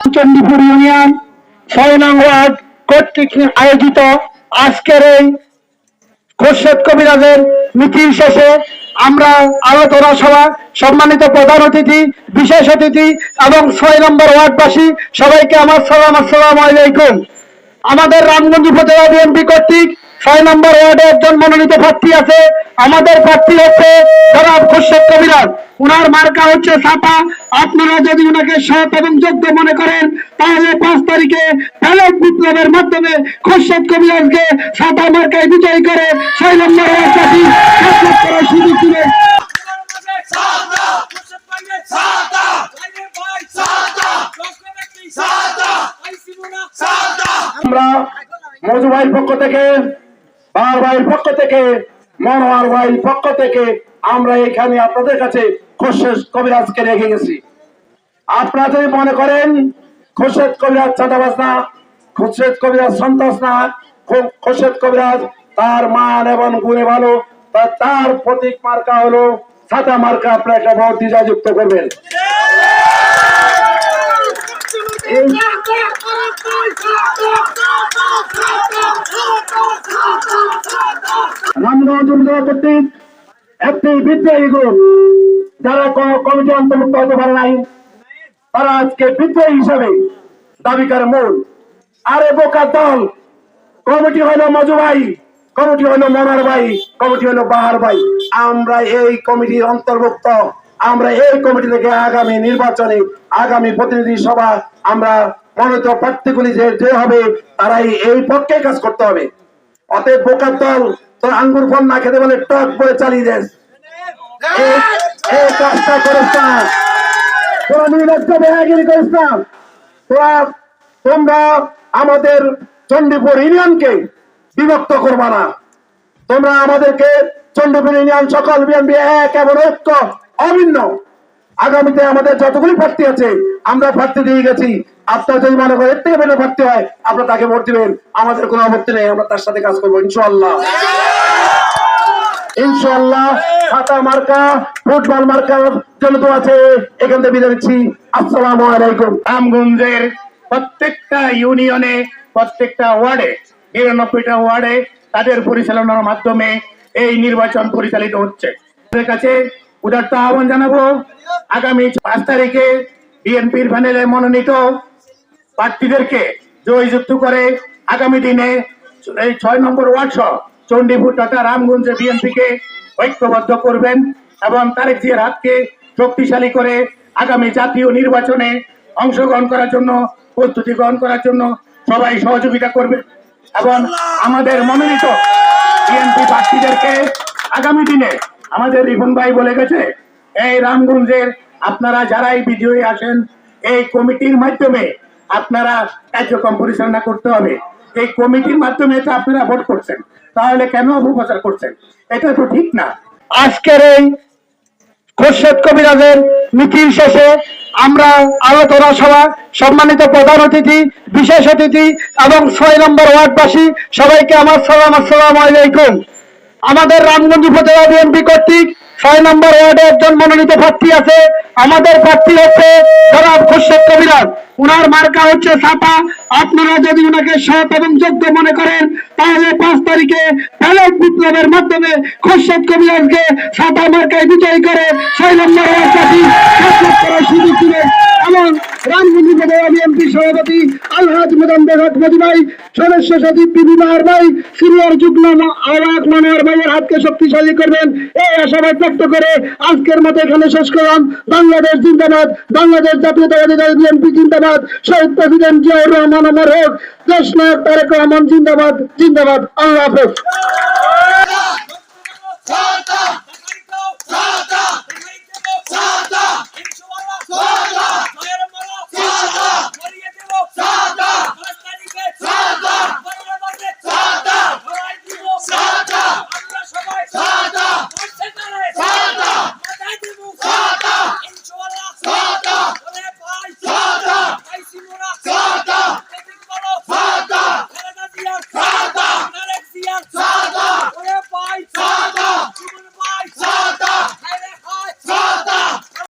Chandipur union ৬ নং word কর্তৃক আয়োজিত আজকের এই খোরশেদ কবিরাজের মিছিল শেষে আমরা আলোচনা সভা সম্মানিত প্রধান অতিথি, বিশেষ অতিথি এবং ৬ নম্বর ওয়ার্ডবাসী সবাইকে আমার সালাম, আসসালামু আলাইকুম। আমাদের রামগঞ্জ উপজেলা বিএনপি কর্তৃক ৬ নম্বর ওয়ার্ডে একজন মনোনীত প্রার্থী আছে। আমাদের প্রার্থী হচ্ছে জনাব খোরশেদ কবিরাজ। উনার মার্কা হচ্ছে ছাতা। আপনারা যদি উনাকে সৎ এবং যোগ্য মনে করেন তাহলে ৫ তারিখে ব্যালট বিপ্লবের মাধ্যমে খোরশেদ কবিরাজকে ছাতা মার্কায় বিজয়ী করে ৬ নম্বর ওয়ার্ডবাসী সাক্ষাৎ করার সুযোগ দিবেন। আমরা মজু ভাইয়ের পক্ষ থেকে, বাহার ভাইয়ের পক্ষ থেকে, মনোয়ার ভাইয়ের পক্ষ থেকে আমরা এখানে আপনাদের কাছে খোরশেদ কবিরাজকে রেখে গেছি। আপনারা যদি মনে করেন খোরশেদ কবিরাজ চাঁদাবাজ না, খোরশেদ কবিরাজ সন্ত্রাস না, খোরশেদ কবিরাজ তার মান এবং গুণে ভালো, তার প্রতীক মার্কা হলো ছাতা মার্কা। আপনারা একটা ভোট দিয়ে যুক্ত করবেন। রামগঞ্জ উপজেলা কর্তৃক একটি বিদ্রোহী গ্রুপ যারা কোন কমিটি অন্তর্ভুক্ত হতে পারে নাই, তারা আজকে বিদ্রোহী হিসাবে দাবি করে। মূল আরে বোকা দল, কমিটি হলো মজু ভাই, কমিটি হলো মনোয়ার ভাই, কমিটি হলো বাহার ভাই। আমরা এই কমিটির অন্তর্ভুক্ত। আমরা এই কমিটি থেকে আগামী নির্বাচনে, আগামী প্রতিনিধি সভা আমরা মনোনীত প্রার্থীগুলি যে হবে তারাই এই পক্ষে কাজ করতে হবে। অতএব বোকার দল, তোর আঙ্গুর ফল না খেতে বলে টক বলে চালিয়ে দেন। এই কাজটা করিস না, তোরা নির্লজ্জ বেহাগিরি করিস না। তোমরা আমাদের চণ্ডীপুর ইউনিয়নকে বিভক্ত করবা না। তোমরা আমাদেরকে চণ্ডীপুর ইউনিয়ন সকল বিএনপি এক এবং ঐক্য অভিন্ন। আগামীতে আমাদের যতগুলি প্রার্থী আছে আমরা প্রার্থী দিয়ে গেছি। আপনারা যদি মনে করেন এর থেকে বেশি প্রার্থী হয় আপনারা তাকে ভোট দিবেন, আমাদের কোনো আপত্তি নেই। আমরা তার সাথে কাজ করবো ইনশাআল্লাহ। ইনশাআল্লাহ ছাতা মার্কা, ফুটবল মার্কার জন্য তো আছে। এখান থেকে বিদায় নিচ্ছি। আসসালামু আলাইকুম। রামগঞ্জের প্রত্যেকটা ইউনিয়নে, প্রত্যেকটা ওয়ার্ডে, ৯৯টা ওয়ার্ডে তাদের পরিচালনার মাধ্যমে এই নির্বাচন পরিচালিত হচ্ছে। তাদের কাছে উদারতা আহ্বান জানাবো, আগামী ৫ তারিখে বিএনপির প্যানেলে মনোনীত প্রার্থীদেরকে জয়যুক্ত করে আগামী দিনে এই ৬ নম্বর ওয়ার্ড সহ চণ্ডীপুর তথা রামগঞ্জে বিএনপিকে ঐক্যবদ্ধ করবেন এবং তারেক জিয়ার হাতকে শক্তিশালী করে আগামী জাতীয় নির্বাচনে অংশগ্রহণ করার জন্য, প্রস্তুতি গ্রহণ করার জন্য সবাই সহযোগিতা করবেন এবং আমাদের মনোনীত বিএনপি প্রার্থীদেরকে আগামী দিনে আমাদের রিপন ভাই বলে গেছে, এই রামগঞ্জের আপনারা যারাই বিজয়ী আসেন এই কমিটির মাধ্যমে আপনারা কার্যক্রম পরিচালনা করতে হবে। এই কমিটির মাধ্যমে তো আপনারা ভোট করছেন, তাহলে কেন অপপ্রচার করছেন? এটা তো ঠিক না। আজকের এই খোরশেদ কবিরাজের মিছিল শেষে আমরা আলোচনা সভা সম্মানিত প্রধান অতিথি, বিশেষ অতিথি এবং ৬ নম্বর ওয়ার্ডবাসী সবাইকে আমার সালাম, আসসালামু আলাইকুম। আমাদের রামগঞ্জ উপজেলা বিএনপি কর্তৃক ৬ নম্বর ওয়ার্ডে একজন মনোনীত প্রার্থী আছে। আমাদের প্রার্থী হচ্ছে জনাব খোরশেদ কবিরাজ। উনার মার্কা হচ্ছে ছাতা। আপনারা যদি উনাকে সৎ এবং যোগ্য মনে করেন তাহলে ৫ তারিখে ব্যালট বিপ্লবের মাধ্যমে খোরশেদ কবিরাজকে ছাতা মার্কায় বিজয়ী করে ৬ নম্বর ওয়ার্ডবাসী সাক্ষাৎ করার সুযোগ দিবেন। এবং রামগঞ্জ উপজেলা বিএনপি সভাপতি আলহাজ মোজাম্মেল হক মজু ভাই, সদস্য সচিব বিবি বাহার ভাই, সিনিয়র যুগ্ম আহ্বায়ক মনোয়ার ভাইয়ের হাতকে শক্তিশালী করবেন এই আশাবাদ ব্যক্ত করে আজকের মতো এখানে শেষ করলাম। বাংলাদেশ জিন্দাবাদ, বাংলাদেশ জাতীয়তাবাদী দল বিএনপি জিন্দাবাদ, শহীদ প্রেসিডেন্ট জিয়াউর রহমান অমর হোক, দেশ নায়ক তারেক রহমান জিন্দাবাদ, জিন্দাবাদ। আল্লাহ হাফেজ।